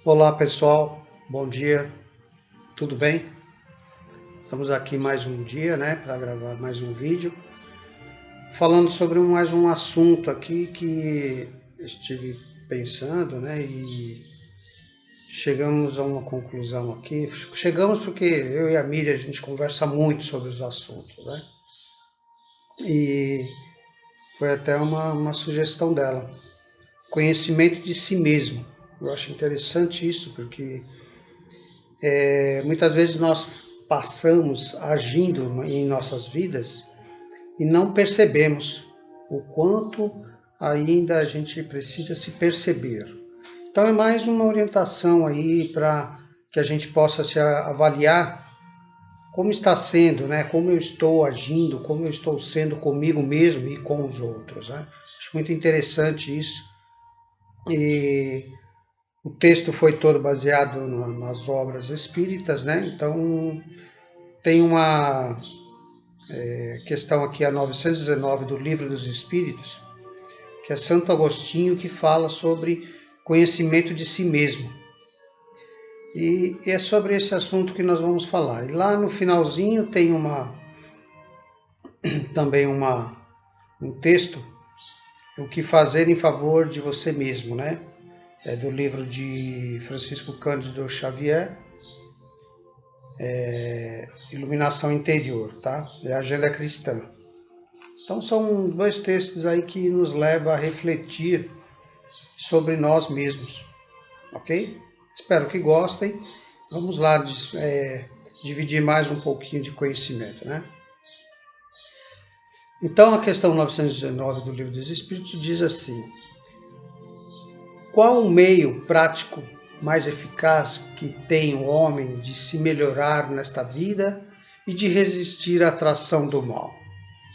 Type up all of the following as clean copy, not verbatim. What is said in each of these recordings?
Olá pessoal, bom dia, tudo bem? Estamos aqui mais um dia, para gravar mais um vídeo, falando sobre mais um assunto aqui que estive pensando, e chegamos a uma conclusão aqui. Chegamos porque eu e a Miriam, a gente conversa muito sobre os assuntos, E foi até uma sugestão dela, conhecimento de si mesmo. Eu acho interessante isso, porque muitas vezes nós passamos agindo em nossas vidas e não percebemos o quanto ainda a gente precisa se perceber. Então é mais uma orientação aí para que a gente possa se avaliar como está sendo, como eu estou agindo, como eu estou sendo comigo mesmo e com os outros. Acho muito interessante isso. E o texto foi todo baseado nas obras espíritas, Então tem uma questão aqui, a 919 do Livro dos Espíritos, que é Santo Agostinho, que fala sobre conhecimento de si mesmo. E é sobre esse assunto que nós vamos falar. E lá no finalzinho tem também um texto, o que fazer em favor de você mesmo, É do livro de Francisco Cândido Xavier, Iluminação Interior, tá? É a Agenda Cristã. Então são dois textos aí que nos levam a refletir sobre nós mesmos, ok? Espero que gostem. Vamos lá dividir mais um pouquinho de conhecimento, Então a questão 919 do Livro dos Espíritos diz assim: qual o meio prático mais eficaz que tem o homem de se melhorar nesta vida e de resistir à atração do mal?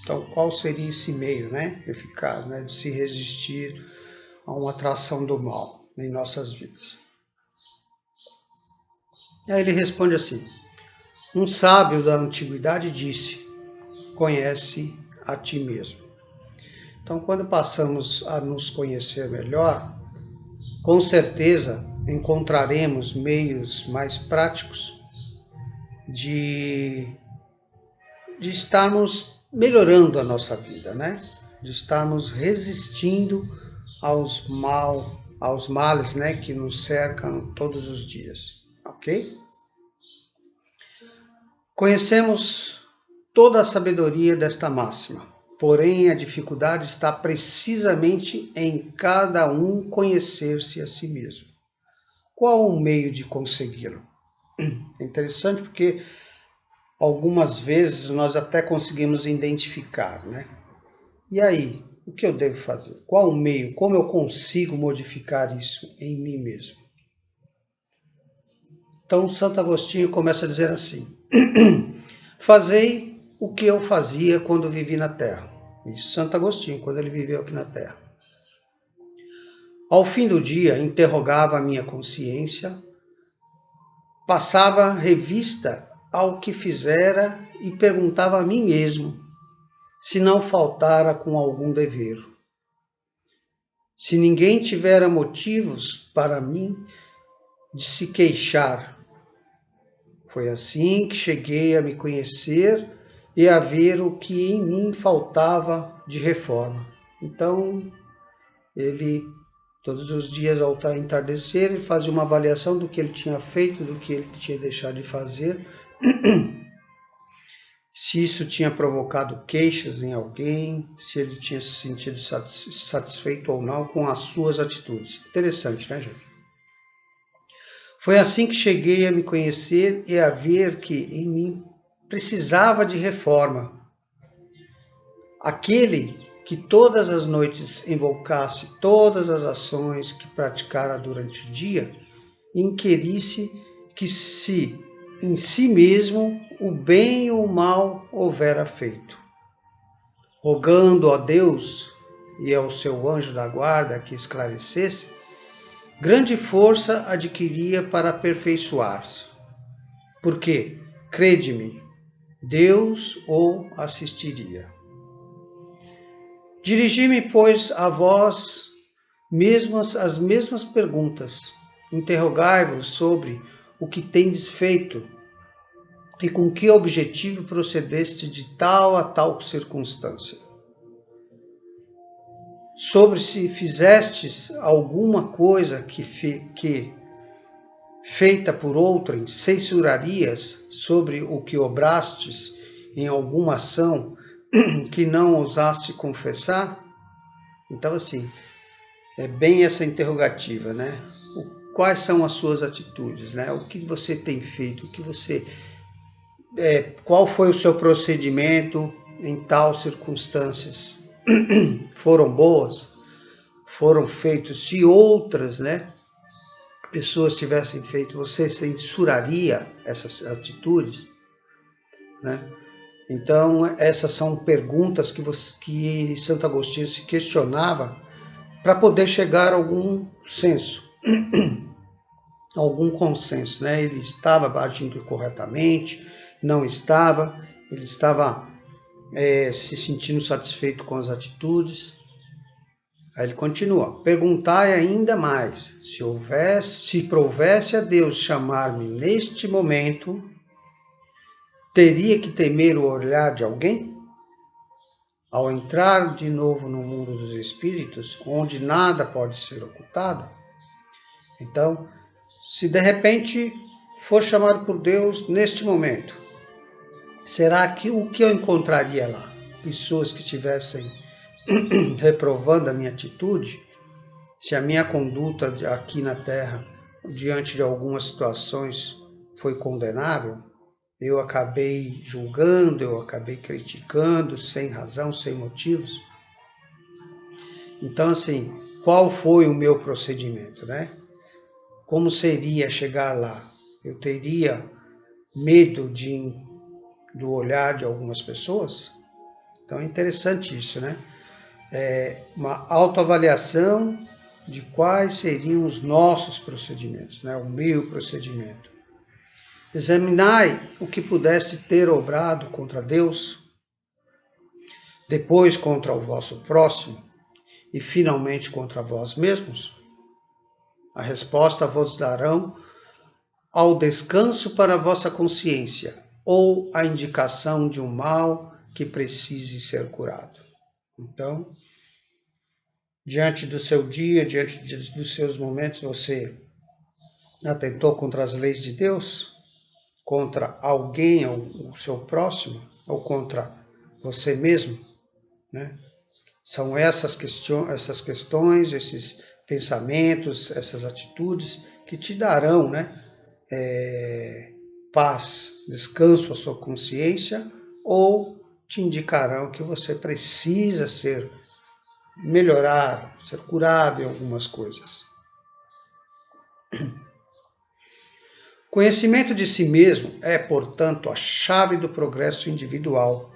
Então, qual seria esse meio, eficaz, de se resistir a uma atração do mal em nossas vidas? E aí ele responde assim: um sábio da antiguidade disse: conhece a ti mesmo. Então, quando passamos a nos conhecer melhor, com certeza encontraremos meios mais práticos de estarmos melhorando a nossa vida, De estarmos resistindo aos males, que nos cercam todos os dias, ok? Conhecemos toda a sabedoria desta máxima, porém a dificuldade está precisamente em cada um conhecer-se a si mesmo. Qual o meio de consegui-lo? É interessante porque algumas vezes nós até conseguimos identificar, E aí, o que eu devo fazer? Qual o meio? Como eu consigo modificar isso em mim mesmo? Então, Santo Agostinho começa a dizer assim: fazei o que eu fazia quando vivi na Terra. Isso, Santo Agostinho, quando ele viveu aqui na Terra. Ao fim do dia, interrogava a minha consciência, passava revista ao que fizera e perguntava a mim mesmo se não faltara com algum dever. Se ninguém tivera motivos para mim de se queixar. Foi assim que cheguei a me conhecer e a ver o que em mim faltava de reforma. Então, ele, todos os dias ao entardecer, ele fazia uma avaliação do que ele tinha feito, do que ele tinha deixado de fazer, se isso tinha provocado queixas em alguém, se ele tinha se sentido satisfeito ou não com as suas atitudes. Interessante, gente? Foi assim que cheguei a me conhecer e a ver que em mim precisava de reforma. Aquele que todas as noites invocasse todas as ações que praticara durante o dia, inquirisse que se em si mesmo o bem ou o mal houvera feito. Rogando a Deus e ao seu anjo da guarda que esclarecesse, grande força adquiria para aperfeiçoar-se. Porque, crede-me, Deus o assistiria. Dirigi-me, pois, a vós mesmas as mesmas perguntas, Interrogai-vos sobre o que tendes feito e com que objetivo procedeste de tal a tal circunstância. Sobre se fizestes alguma coisa que feita por outrem, censurarias sobre o que obrastes em alguma ação que não ousaste confessar? Então, assim, é bem essa interrogativa, né? Quais são as suas atitudes, né? O que você tem feito? O que você, qual foi o seu procedimento em tal circunstâncias? Foram boas? Foram feitos? Se outras, né, pessoas tivessem feito, você censuraria essas atitudes, né? Então, essas são perguntas que Santo Agostinho se questionava para poder chegar a algum senso, algum consenso, né? Ele estava agindo corretamente, não estava, ele estava se sentindo satisfeito com as atitudes. Aí ele continua: perguntai ainda mais, se provesse a Deus chamar-me neste momento, teria que temer o olhar de alguém? Ao entrar de novo no mundo dos espíritos, onde nada pode ser ocultado? Então, se de repente for chamado por Deus neste momento, será que o que eu encontraria lá? Pessoas que estivessem reprovando a minha atitude? Se a minha conduta aqui na Terra, diante de algumas situações, foi condenável, eu acabei julgando, eu acabei criticando, sem razão, sem motivos. Então, assim, qual foi o meu procedimento, né? Como seria chegar lá? Eu teria medo do olhar de algumas pessoas? Então é interessante isso, né? É uma autoavaliação de quais seriam os nossos procedimentos, né? O meu procedimento. Examinai o que pudeste ter obrado contra Deus, depois contra o vosso próximo e finalmente contra vós mesmos. A resposta vos darão ao descanso para a vossa consciência ou a indicação de um mal que precise ser curado. Então, diante do seu dia, diante dos seus momentos, você atentou contra as leis de Deus? Contra alguém, o seu próximo? Ou contra você mesmo? Né? São essas questões, esses pensamentos, essas atitudes que te darão, né, paz, descanso à sua consciência, ou te indicarão que você precisa melhorar, ser curado em algumas coisas. Conhecimento de si mesmo é, portanto, a chave do progresso individual.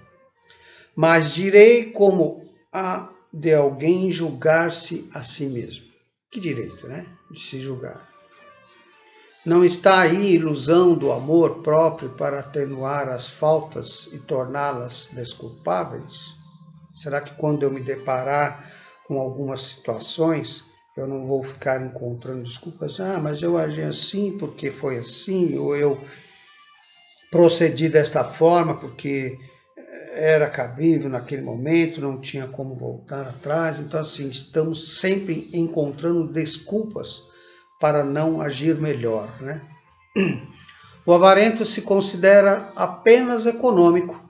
Mas direi como a de alguém julgar-se a si mesmo. Que direito, né? De se julgar. Não está aí ilusão do amor próprio para atenuar as faltas e torná-las desculpáveis? Será que quando eu me deparar com algumas situações, eu não vou ficar encontrando desculpas? Ah, mas eu agi assim porque foi assim, ou eu procedi desta forma porque era cabível naquele momento, não tinha como voltar atrás. Então, assim, estamos sempre encontrando desculpas para não agir melhor, né? O avarento se considera apenas econômico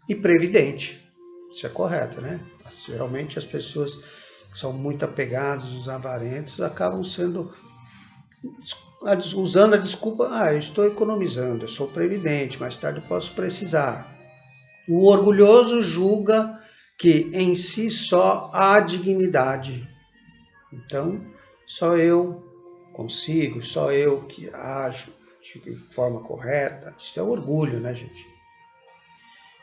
e previdente. Isso é correto, né? Geralmente as pessoas que são muito apegadas, os avarentos, acabam usando a desculpa: eu estou economizando, eu sou previdente, mais tarde eu posso precisar. O orgulhoso julga que em si só há dignidade. Então, só eu consigo, só eu que ajo de forma correta. Isso é orgulho, né, gente?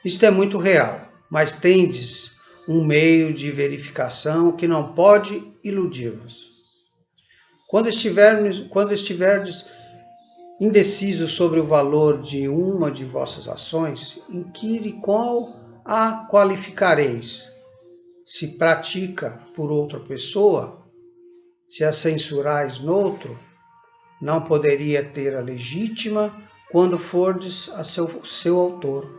Isto é muito real, mas tendes um meio de verificação que não pode iludir-vos. Quando estiverdes indeciso sobre o valor de uma de vossas ações, inquire qual a qualificareis. Se pratica por outra pessoa, se a censurais noutro, não poderia ter a legítima quando fordes a seu autor.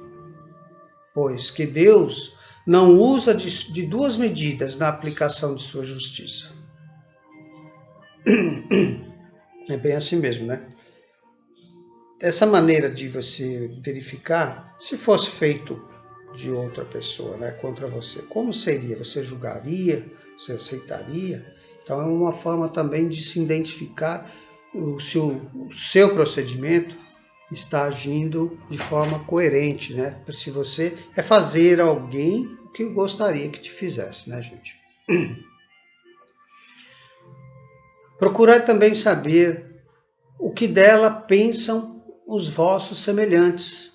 Pois que Deus não usa de duas medidas na aplicação de sua justiça. É bem assim mesmo, né? Essa maneira de você verificar, se fosse feito de outra pessoa, né, contra você, como seria? Você julgaria? Você aceitaria? Então é uma forma também de se identificar se o seu procedimento está agindo de forma coerente, né? Se você é fazer alguém o que gostaria que te fizesse, né, gente? Procurai também saber o que dela pensam os vossos semelhantes,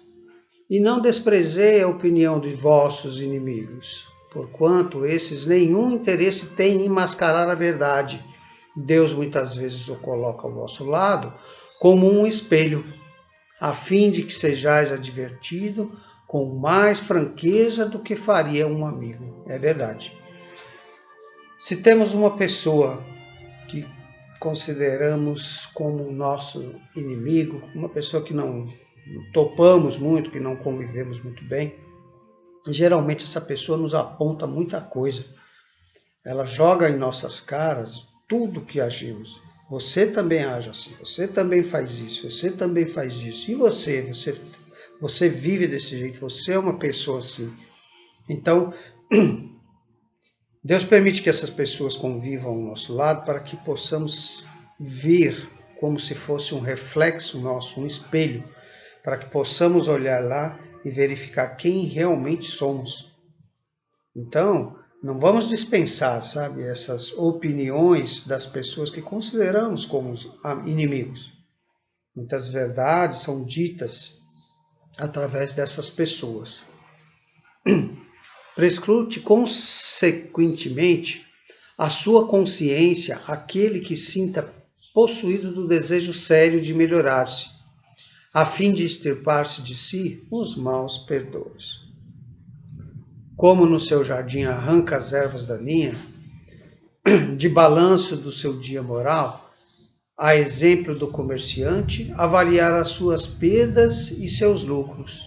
e não desprezei a opinião de vossos inimigos, porquanto esses nenhum interesse têm em mascarar a verdade. Deus muitas vezes o coloca ao vosso lado como um espelho, a fim de que sejais advertido com mais franqueza do que faria um amigo. É verdade. Se temos uma pessoa que consideramos como nosso inimigo, uma pessoa que não topamos muito, que não convivemos muito bem, geralmente essa pessoa nos aponta muita coisa. Ela joga em nossas caras tudo que agimos. Você também age assim, você também faz isso, você também faz isso. E você vive desse jeito, você é uma pessoa assim. Então, Deus permite que essas pessoas convivam ao nosso lado para que possamos ver como se fosse um reflexo nosso, um espelho, para que possamos olhar lá e verificar quem realmente somos. Então, não vamos dispensar, sabe, essas opiniões das pessoas que consideramos como inimigos. Muitas verdades são ditas através dessas pessoas. Prescrute consequentemente a sua consciência aquele que sinta possuído do desejo sério de melhorar-se, a fim de extirpar-se de si os maus pendores. Como no seu jardim arranca as ervas daninhas, de balanço do seu dia moral, a exemplo do comerciante, avaliar as suas perdas e seus lucros.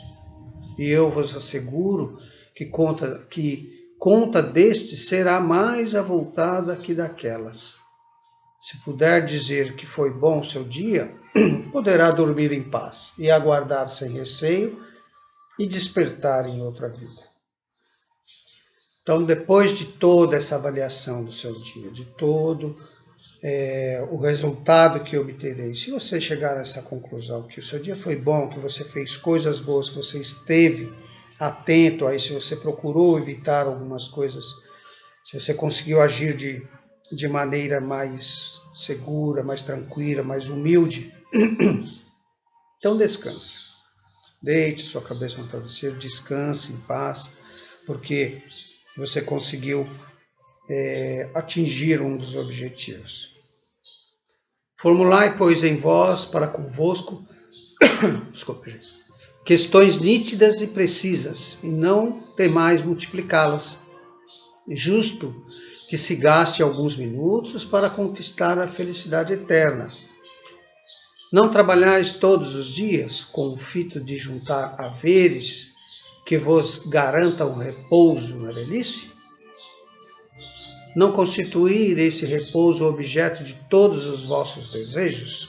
E eu vos asseguro que conta deste será mais avultada que daquelas. Se puder dizer que foi bom o seu dia, poderá dormir em paz e aguardar sem receio e despertar em outra vida. Então, depois de toda essa avaliação do seu dia, de todo o resultado que obterei, se você chegar a essa conclusão que o seu dia foi bom, que você fez coisas boas, que você esteve atento, aí se você procurou evitar algumas coisas, se você conseguiu agir de maneira mais segura, mais tranquila, mais humilde, então descanse. Deite sua cabeça no travesseiro, descanse em paz, porque você conseguiu atingir um dos objetivos. Formulai, pois, em vós, para convosco, desculpe, gente, questões nítidas e precisas, e não temais multiplicá-las. É justo que se gaste alguns minutos para conquistar a felicidade eterna. Não trabalhais todos os dias com o fito de juntar haveres que vos garantam repouso na velhice? Não constituir esse repouso objeto de todos os vossos desejos,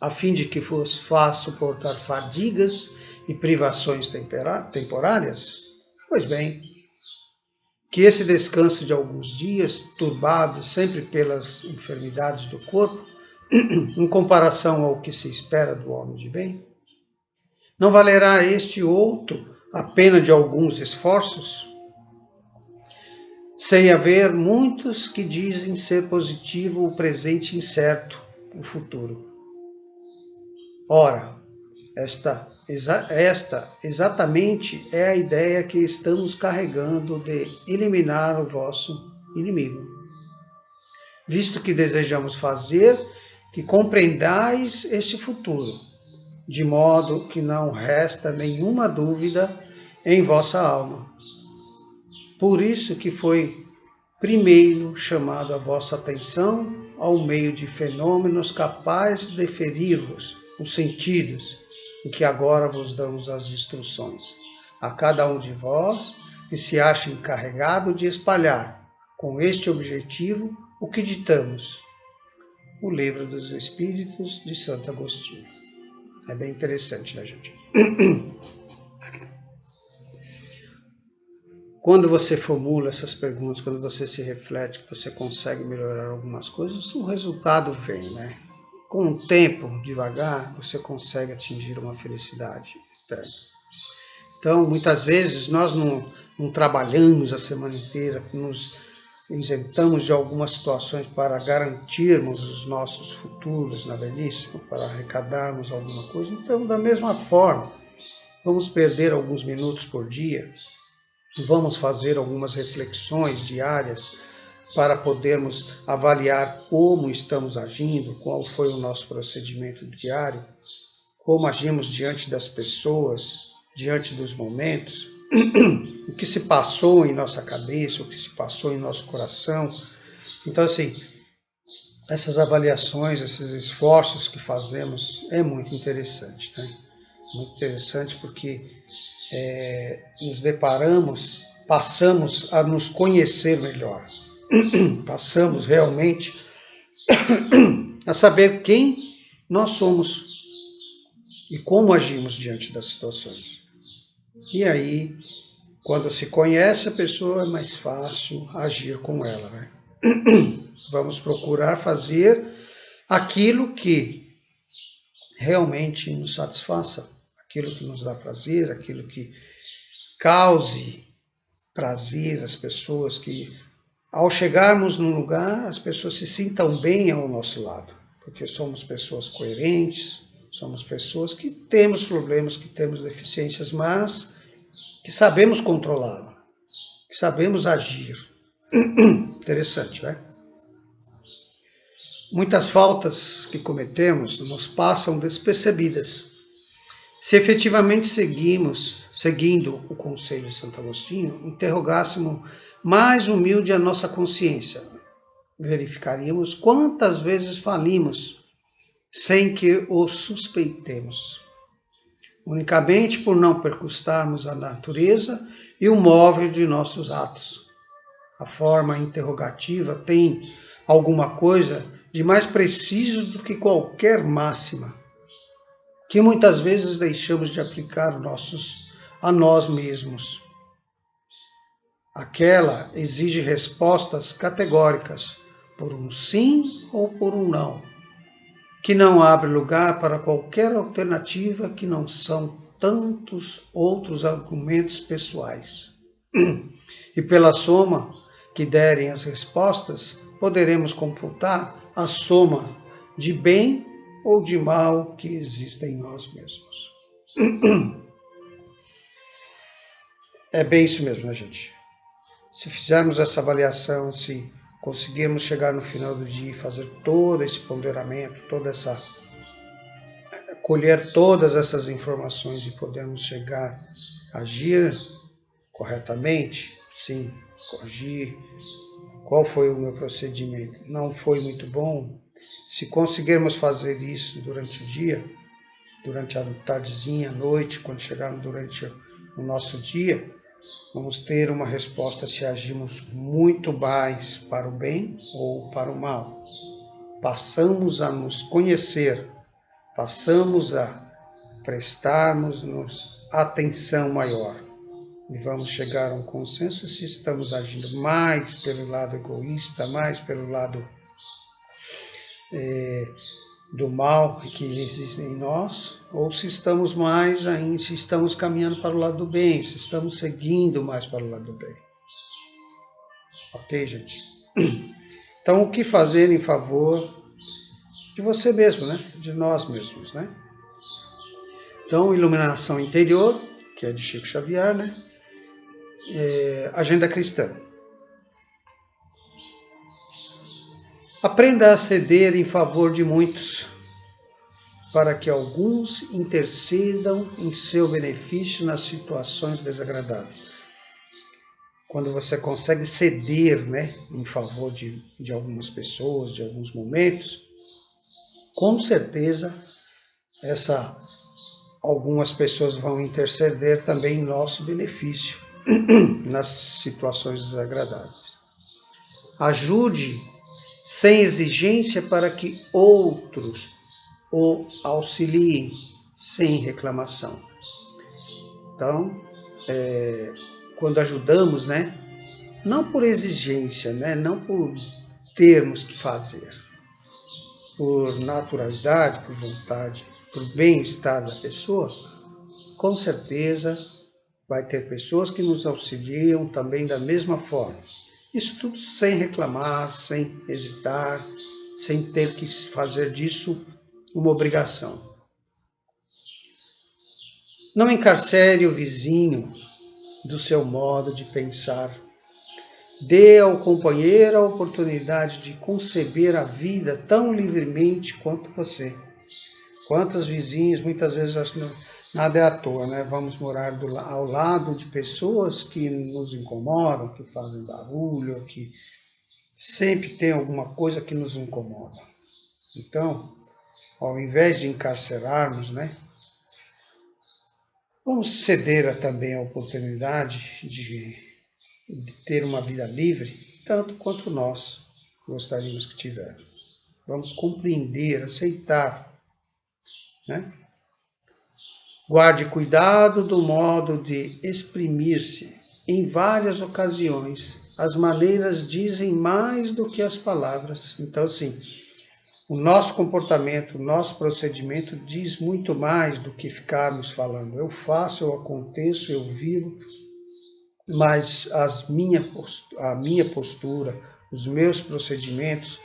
a fim de que vos faça suportar fadigas e privações temporárias? Pois bem, que esse descanso de alguns dias, turbados sempre pelas enfermidades do corpo, em comparação ao que se espera do homem de bem, não valerá este outro a pena de alguns esforços? Sem haver muitos que dizem ser positivo o presente incerto, o futuro. Ora, esta exatamente é a ideia que estamos carregando de eliminar o vosso inimigo. Visto que desejamos fazer que compreendais este futuro, de modo que não resta nenhuma dúvida em vossa alma. Por isso que foi primeiro chamado a vossa atenção ao meio de fenômenos capazes de ferir-vos os sentidos, em que agora vos damos as instruções, a cada um de vós que se acha encarregado de espalhar, com este objetivo, o que ditamos. O Livro dos Espíritos de Santo Agostinho. É bem interessante, né, gente? Quando você formula essas perguntas, quando você se reflete, que você consegue melhorar algumas coisas, o resultado vem, né? Com o tempo, devagar, você consegue atingir uma felicidade eterna. Então, muitas vezes, nós não trabalhamos a semana inteira, nos isentamos de algumas situações para garantirmos os nossos futuros na velhice, para arrecadarmos alguma coisa. Então, da mesma forma, vamos perder alguns minutos por dia, vamos fazer algumas reflexões diárias para podermos avaliar como estamos agindo, qual foi o nosso procedimento diário, como agimos diante das pessoas, diante dos momentos, o que se passou em nossa cabeça, o que se passou em nosso coração. Então, assim, essas avaliações, esses esforços que fazemos é muito interessante, né? Muito interessante porque nos deparamos, passamos a nos conhecer melhor, passamos realmente a saber quem nós somos e como agimos diante das situações. E aí, quando se conhece a pessoa, é mais fácil agir com ela, né? Vamos procurar fazer aquilo que realmente nos satisfaça, aquilo que nos dá prazer, aquilo que cause prazer às pessoas, que ao chegarmos num lugar, as pessoas se sintam bem ao nosso lado, porque somos pessoas coerentes, somos pessoas que temos problemas, que temos deficiências, mas que sabemos controlá-lo, que sabemos agir. Interessante, né? Muitas faltas que cometemos nos passam despercebidas. Se efetivamente seguindo o conselho de Santo Agostinho, interrogássemos mais humilde a nossa consciência, verificaríamos quantas vezes falimos sem que o suspeitemos, unicamente por não percustarmos a natureza e o móvel de nossos atos. A forma interrogativa tem alguma coisa de mais preciso do que qualquer máxima, que muitas vezes deixamos de aplicar a nós mesmos. Aquela exige respostas categóricas, por um sim ou por um não, que não abre lugar para qualquer alternativa que não são tantos outros argumentos pessoais. E pela soma que derem as respostas, poderemos computar a soma de bem ou de mal que existe em nós mesmos. É bem isso mesmo, né, gente? Se fizermos essa avaliação, se conseguirmos chegar no final do dia e fazer todo esse ponderamento, colher todas essas informações e podermos chegar a agir corretamente, sim, agir. Qual foi o meu procedimento? Não foi muito bom? Se conseguirmos fazer isso durante o dia, durante a tardezinha, a noite, quando chegarmos durante o nosso dia, vamos ter uma resposta se agimos muito mais para o bem ou para o mal. Passamos a nos conhecer, passamos a prestarmos-nos atenção maior. E vamos chegar a um consenso se estamos agindo mais pelo lado egoísta, mais pelo lado do mal que existe em nós, ou se estamos se estamos caminhando para o lado do bem, se estamos seguindo mais para o lado do bem. Ok, gente? Então, o que fazer em favor de você mesmo, né? De nós mesmos, né? Então, iluminação interior, que é de Chico Xavier, né? Agenda cristã. Aprenda a ceder em favor de muitos, para que alguns intercedam em seu benefício nas situações desagradáveis. quando você consegue ceder, né, em favor de algumas pessoas, de alguns momentos, com certeza algumas pessoas vão interceder também em nosso benefício nas situações desagradáveis. Ajude sem exigência para que outros o auxiliem sem reclamação. Então, quando ajudamos, né, não por exigência, né, não por termos que fazer, por naturalidade, por vontade, por bem-estar da pessoa, com certeza vai ter pessoas que nos auxiliam também da mesma forma. Isso tudo sem reclamar, sem hesitar, sem ter que fazer disso uma obrigação. Não encarcere o vizinho do seu modo de pensar. Dê ao companheiro a oportunidade de conceber a vida tão livremente quanto você. Quantos vizinhos, muitas vezes, acho que nada é à toa, né? Vamos morar ao lado de pessoas que nos incomodam, que fazem barulho, que sempre tem alguma coisa que nos incomoda. Então, ao invés de encarcerarmos, né, vamos ceder também a oportunidade de ter uma vida livre, tanto quanto nós gostaríamos que tivéssemos. Vamos compreender, aceitar, né? Guarde cuidado do modo de exprimir-se. Em várias ocasiões, as maneiras dizem mais do que as palavras. Então, sim, o nosso comportamento, o nosso procedimento diz muito mais do que ficarmos falando. Eu faço, eu aconteço, eu vivo, mas a minha postura, os meus procedimentos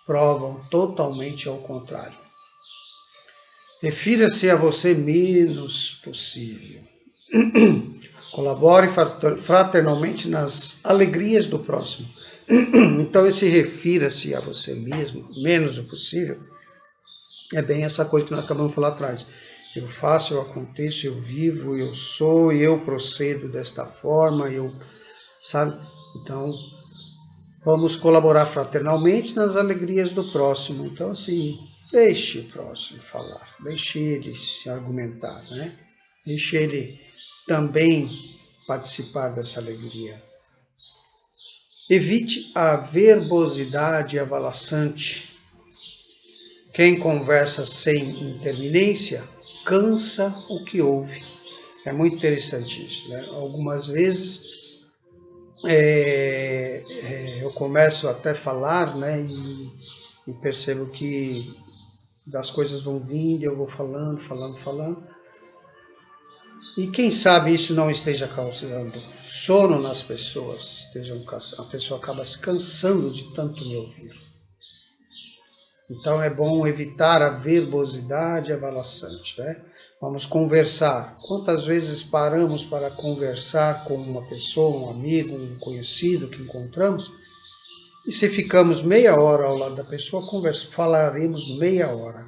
provam totalmente ao contrário. Refira-se a você menos possível. Colabore fraternalmente nas alegrias do próximo. Então, esse refira-se a você mesmo, menos o possível, é bem essa coisa que nós acabamos de falar atrás. Eu faço, eu aconteço, eu vivo, eu sou, eu procedo desta forma, sabe? Então, vamos colaborar fraternalmente nas alegrias do próximo. Então, assim, deixe o próximo falar, deixe ele se argumentar, né? Deixe ele também participar dessa alegria. Evite a verbosidade avalaçante. Quem conversa sem interminência cansa o que ouve. É muito interessante isso, né? Algumas vezes eu começo até a falar, né? E percebo que as coisas vão vindo, eu vou falando. E quem sabe isso não esteja causando sono nas pessoas, a pessoa acaba se cansando de tanto me ouvir. Então é bom evitar a verbosidade avalaçante, né? Vamos conversar. Quantas vezes paramos para conversar com uma pessoa, um amigo, um conhecido que encontramos? E se ficamos meia hora ao lado da pessoa, falaremos meia hora.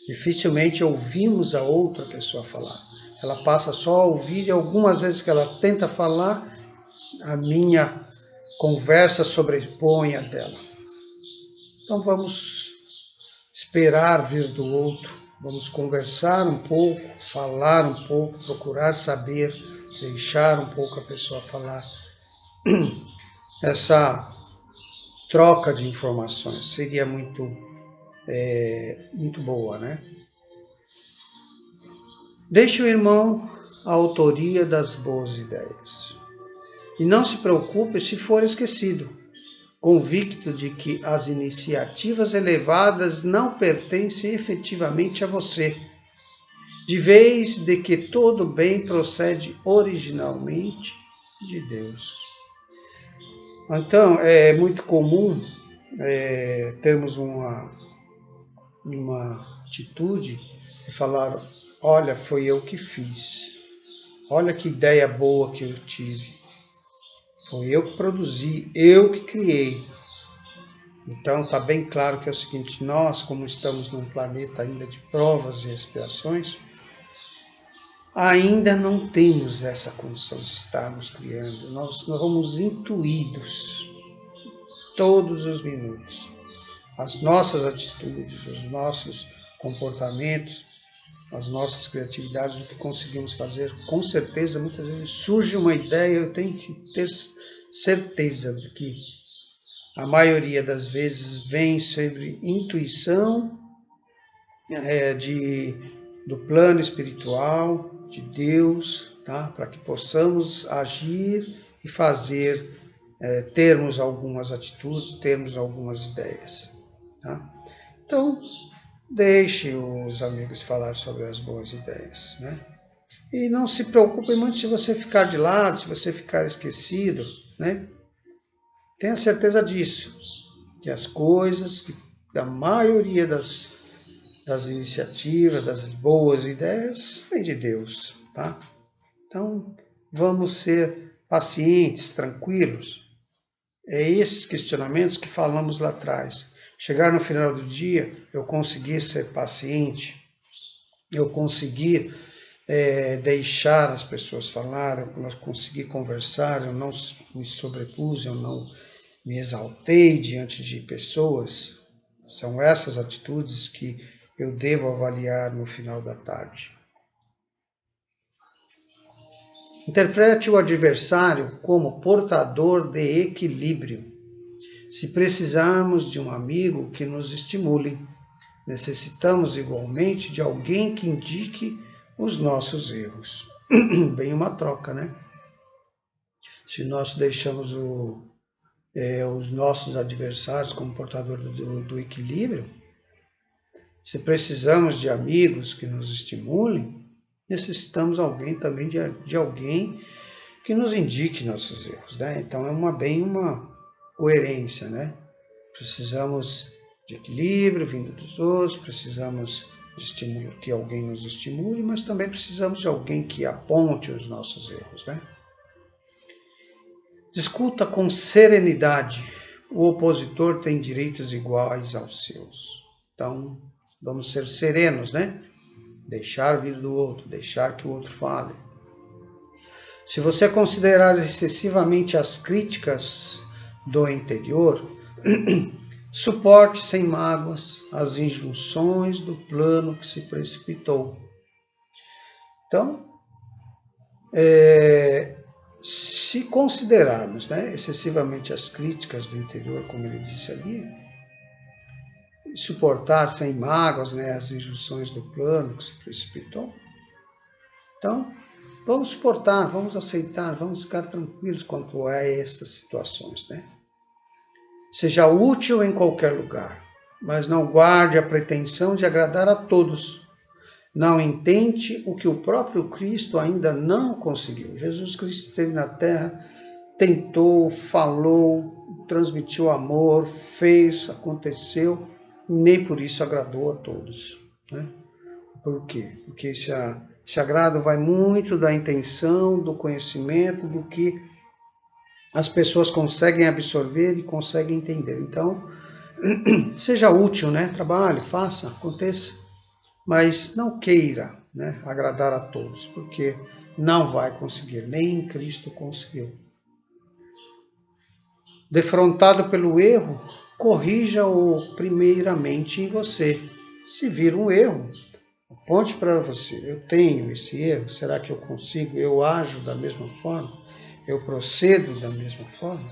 Dificilmente ouvimos a outra pessoa falar. Ela passa só a ouvir e algumas vezes que ela tenta falar, a minha conversa sobrepõe a dela. Então vamos esperar vir do outro, vamos conversar um pouco, falar um pouco, procurar saber, deixar um pouco a pessoa falar. Essa troca de informações seria muito boa, né? Deixe o irmão a autoria das boas ideias. E não se preocupe se for esquecido, convicto de que as iniciativas elevadas não pertencem efetivamente a você, de vez de que todo bem procede originalmente de Deus. Então, é muito comum termos uma atitude de falar: olha, foi eu que fiz, olha que ideia boa que eu tive, foi eu que produzi, eu que criei. Então está bem claro que é o seguinte: nós, como estamos num planeta ainda de provas e expiações, ainda não temos essa condição de estarmos criando. Nós vamos intuídos todos os minutos. As nossas atitudes, os nossos comportamentos, as nossas criatividades, o que conseguimos fazer, com certeza, muitas vezes surge uma ideia, eu tenho que ter certeza de que a maioria das vezes vem sobre intuição do plano espiritual, de Deus, tá? Para que possamos agir e fazer, termos algumas atitudes, termos algumas ideias. Tá? Então, deixe os amigos falar sobre as boas ideias, né? E não se preocupe muito se você ficar de lado, se você ficar esquecido, né? Tenha certeza disso, que as coisas, que da maioria das iniciativas, das boas ideias, vem de Deus, tá? Então, vamos ser pacientes, tranquilos. É esses questionamentos que falamos lá atrás. Chegar no final do dia, eu conseguir ser paciente, eu conseguir deixar as pessoas falar, eu conseguir conversar, eu não me sobrepus, eu não me exaltei diante de pessoas. São essas atitudes que eu devo avaliar no final da tarde. Interprete o adversário como portador de equilíbrio. Se precisarmos de um amigo que nos estimule, necessitamos igualmente de alguém que indique os nossos erros. Bem uma troca, né? Se nós deixamos os nossos adversários como portador do equilíbrio, se precisamos de amigos que nos estimulem, necessitamos também de alguém que nos indique nossos erros, né? Então é bem uma coerência, né? Precisamos de equilíbrio vindo dos outros, precisamos de estímulo, que alguém nos estimule, mas também precisamos de alguém que aponte os nossos erros, né? Discuta com serenidade. O opositor tem direitos iguais aos seus. Então, vamos ser serenos, né? Deixar vir do outro, deixar que o outro fale. Se você considerar excessivamente as críticas do interior, suporte sem mágoas as injunções do plano que se precipitou. Então, se considerarmos, né, excessivamente as críticas do interior, como ele disse ali, suportar sem mágoas, né, as injunções do plano que se precipitou, então, vamos suportar, vamos aceitar, vamos ficar tranquilos quanto a essas situações, né? Seja útil em qualquer lugar, mas não guarde a pretensão de agradar a todos. Não intente o que o próprio Cristo ainda não conseguiu. Jesus Cristo esteve na terra, tentou, falou, transmitiu amor, fez, aconteceu, nem por isso agradou a todos, né? Por quê? Porque esse agrado vai muito da intenção, do conhecimento, do que as pessoas conseguem absorver e conseguem entender. Então, seja útil, né? Trabalhe, faça, aconteça, mas não queira, né, agradar a todos, porque não vai conseguir, nem Cristo conseguiu. Defrontado pelo erro, corrija-o primeiramente em você. Se vir um erro, aponte para você. Eu tenho esse erro, será que eu consigo? Eu ajo da mesma forma? Eu procedo da mesma forma?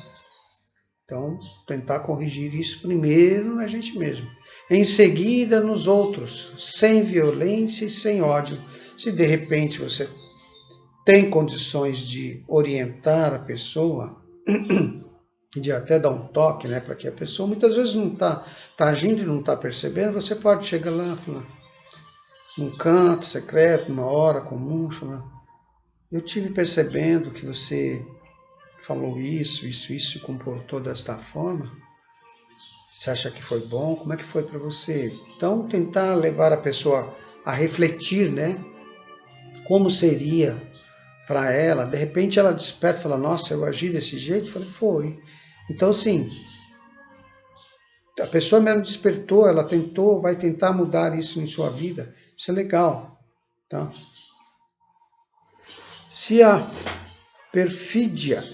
Então, tentar corrigir isso primeiro na gente mesmo. Em seguida, nos outros, sem violência e sem ódio. Se de repente você tem condições de orientar a pessoa, de até dar um toque, né, para que a pessoa muitas vezes não está agindo e não está percebendo, você pode chegar lá, falar, num canto secreto, numa hora comum, falar, eu tive percebendo que você falou isso, se comportou desta forma. Você acha que foi bom? Como é que foi para você? Então, tentar levar a pessoa a refletir, né? Como seria para ela. De repente, ela desperta e fala, nossa, eu agi desse jeito? Eu falei, foi. Então, sim, a pessoa mesmo despertou, ela tentou, vai tentar mudar isso em sua vida. Isso é legal, tá? Se a perfídia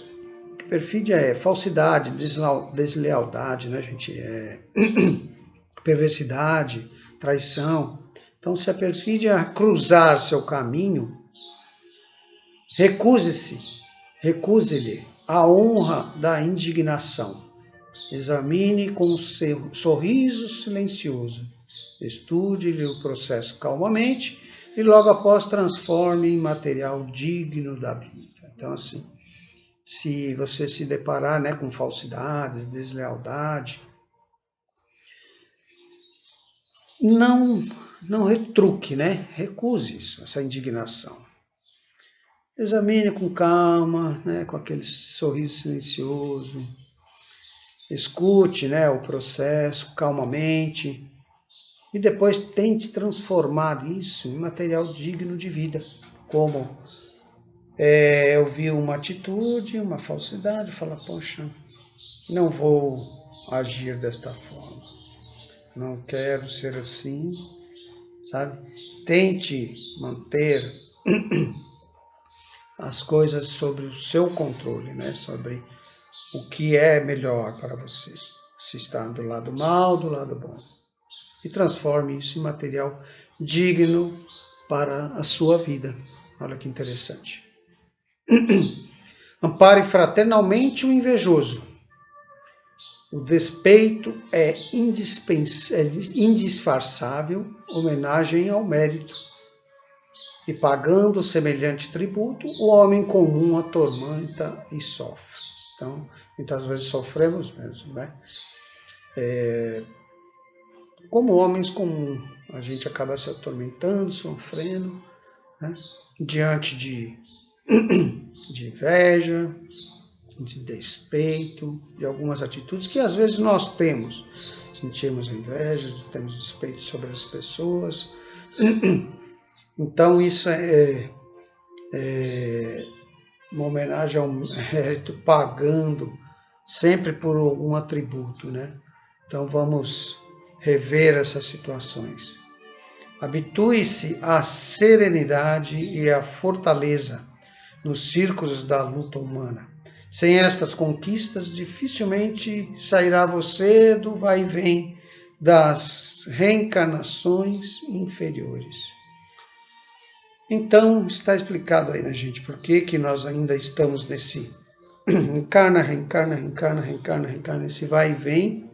é falsidade, deslealdade, né, gente? Perversidade, traição. Então, se a perfídia cruzar seu caminho, recuse-lhe a honra da indignação. Examine com seu sorriso silencioso. Estude-lhe o processo calmamente e logo após transforme em material digno da vida. Então, assim, se você se deparar, né, com falsidades, deslealdade, não retruque, né? Recuse isso, essa indignação. Examine com calma, né, com aquele sorriso silencioso. Escute, né, o processo calmamente e depois tente transformar isso em material digno de vida. Como eu vi uma atitude, uma falsidade, fala, poxa, não vou agir desta forma. Não quero ser assim, sabe? Tente manter as coisas sobre o seu controle, né? Sobre o que é melhor para você. Se está do lado mal, do lado bom. E transforme isso em material digno para a sua vida. Olha que interessante. Ampare fraternalmente o invejoso. O despeito é indisfarçável homenagem ao mérito. E pagando semelhante tributo, o homem comum atormenta e sofre. Então, muitas vezes sofremos mesmo, né? Como homens comuns, a gente acaba se atormentando, sofrendo, né? Diante de inveja, de despeito, de algumas atitudes que às vezes nós temos. Sentimos inveja, temos despeito sobre as pessoas. Então isso é uma homenagem ao mérito, pagando sempre por algum atributo, né? Então vamos rever essas situações. Habitue-se à serenidade e à fortaleza nos círculos da luta humana. Sem estas conquistas, dificilmente sairá você do vai e vem das reencarnações inferiores. Então, está explicado aí, né, gente, por que nós ainda estamos nesse encarna, reencarna, esse vai e vem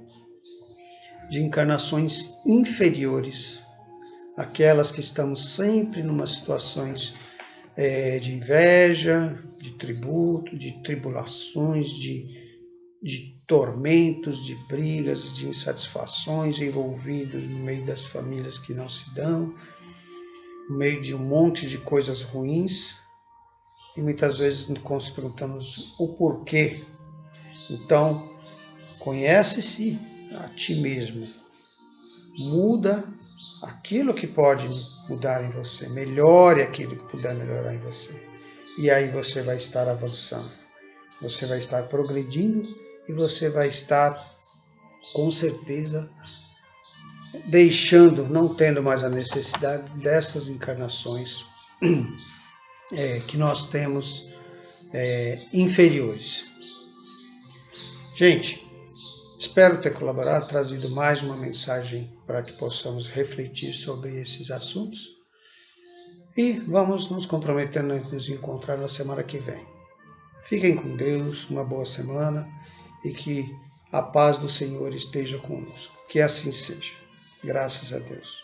de encarnações inferiores, aquelas que estamos sempre numa situações de inveja, de tributo, de tribulações, de tormentos, de brigas, de insatisfações envolvidos no meio das famílias que não se dão, no meio de um monte de coisas ruins, e muitas vezes nos perguntamos o porquê. Então, conhece-se a ti mesmo, muda aquilo que pode mudar em você, melhore aquilo que puder melhorar em você, e aí você vai estar avançando, você vai estar progredindo e você vai estar, com certeza, não tendo mais a necessidade dessas encarnações que nós temos inferiores. Gente, espero ter colaborado, trazido mais uma mensagem para que possamos refletir sobre esses assuntos e vamos nos comprometendo a nos encontrar na semana que vem. Fiquem com Deus, uma boa semana e que a paz do Senhor esteja conosco. Que assim seja. Graças a Deus.